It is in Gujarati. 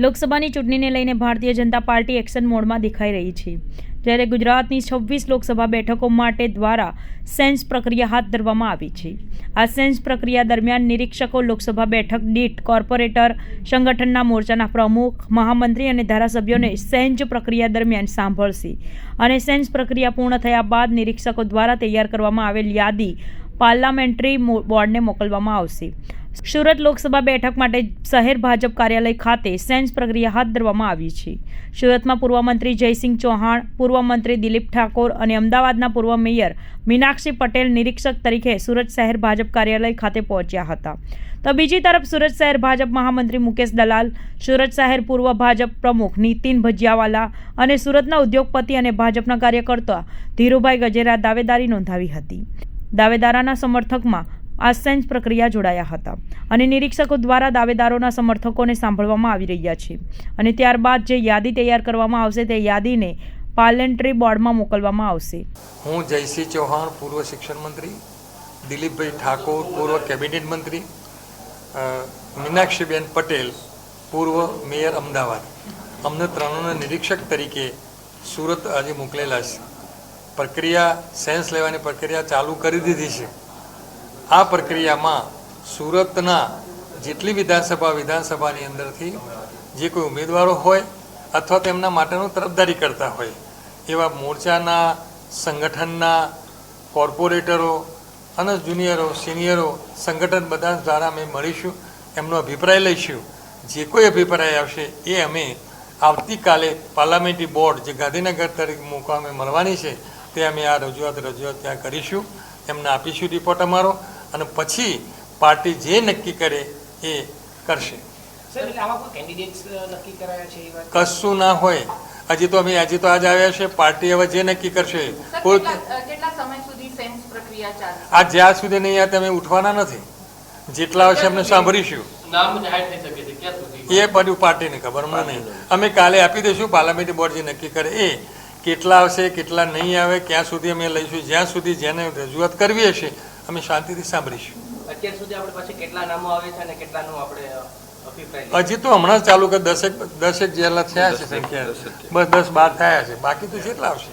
લોકસભાની ચૂંટણીને લઈને ભારતીય જનતા પાર્ટી એક્શન મોડમાં દેખાઈ રહી છે, જ્યારે ગુજરાતની 26 લોકસભા બેઠકો માટે દ્વારા સેન્સ પ્રક્રિયા હાથ ધરવામાં આવી છે। આ સેન્સ પ્રક્રિયા દરમિયાન નિરીક્ષકો લોકસભા બેઠક દીઠ કોર્પોરેટર, સંગઠનના મોરચાના પ્રમુખ, મહામંત્રી અને ધારાસભ્યોને સેન્સ પ્રક્રિયા દરમિયાન સાંભળશે અને સેન્સ પ્રક્રિયા પૂર્ણ થયા બાદ નિરીક્ષકો દ્વારા તૈયાર કરવામાં આવેલ યાદી પાર્લામેન્ટરી બોર્ડને મોકલવામાં આવશે। સુરત લોકસભા બેઠક માટે શહેર ભાજપ કાર્યાલય ખાતે સેન્સ પ્રક્રિયા હાથ ધરવામાં આવી છે। સુરતમાં પૂર્વ મંત્રી જયસિંહ ચૌહાણ, પૂર્વ મંત્રી દિલીપ ઠાકોર અને અમદાવાદના પૂર્વ મેયર મીનાક્ષી પટેલ નિરીક્ષક તરીકે સુરત શહેર ભાજપ કાર્યાલય ખાતે પહોંચ્યા હતા। તો બીજી તરફ સુરત શહેર ભાજપ મહામંત્રી મુકેશ દલાલ, સુરત શહેર પૂર્વ ભાજપ પ્રમુખ નીતિન ભજીયાવાલા અને સુરતના ઉદ્યોગપતિ અને ભાજપના કાર્યકર્તા ધીરુભાઈ ગજેરા દાવેદારી નોંધાવી હતી। દાવેદારોના સમર્થકમાં આ સેન્સ પ્રક્રિયા જોડાયા હતા અને નિરીક્ષકો દ્વારા દાવેદારોના સમર્થકોને સાંભળવામાં આવી રહ્યા છે અને ત્યારબાદ જે યાદી તૈયાર કરવામાં આવશે તે યાદીને પાર્લામેન્ટરી બોર્ડમાં મોકલવામાં આવશે। હું જયસિંહ ચૌહાણ, પૂર્વ શિક્ષણ મંત્રી, દિલીપભાઈ ઠાકોર, પૂર્વ કેબિનેટ મંત્રી, મીનાક્ષીબેન પટેલ, પૂર્વ મેયર અમદાવાદ, અમને ત્રણોને નિરીક્ષક તરીકે સુરત આજે મોકલેલા છે। પ્રક્રિયા સેન્સ લેવાની પ્રક્રિયા ચાલુ કરી દીધી છે। આ પ્રક્રિયામાં સુરતના જેટલી વિધાનસભાની અંદરથી જે કોઈ ઉમેદવારો હોય અથવા તેમના માટેનું તરફદારી કરતા હોય એવા મોરચાના, સંગઠનના, કોર્પોરેટરો અને જુનિયરો, સિનિયરો સંગઠન બધા દ્વારા અમે મળીશું, એમનો અભિપ્રાય લઈશું। જે કોઈ અભિપ્રાય આવશે એ અમે આવતીકાલે પાર્લામેન્ટરી બોર્ડ જે ગાંધીનગર તરીકે મૂકવામાં મળવાની છે તે અમે આ રજૂઆત ત્યાં કરીશું, એમને આપીશું રિપોર્ટ અમારો અને પછી પાર્ટી જે નક્કી કરે એ કરશે। કશું ના હોય, હજી તો અમે આજે તો આજ આવ્યા છે, પાર્ટી હવે જે નક્કી કરશે। આ જ્યાં સુધી નહીં આવે તમે ઉઠવાના નથી, જેટલા આવશે અમને સાંભળીશું, એ બધું પાર્ટીને ખબર મને નહીં, અમે કાલે આપી દઈશું પાર્લામેન્ટરી બોર્ડ જે નક્કી કરે એ કેટલા આવશે, કેટલા નહીં આવે, ક્યાં સુધી અમે લઈશું, જ્યાં સુધી જેને રજૂઆત કરવી હશે અમે શાંતિથી સાંભળીશું। અત્યાર સુધી આપણે પાસે કેટલા નામો આવે છે અને કેટલાનો આપણે અભિપ્રાય હજી તો હમણાં જ ચાલુ કે દસેક જેટલા થયા છે સંખ્યા, બસ 10-12 થયા છે, બાકી તો જેટલા આવશે।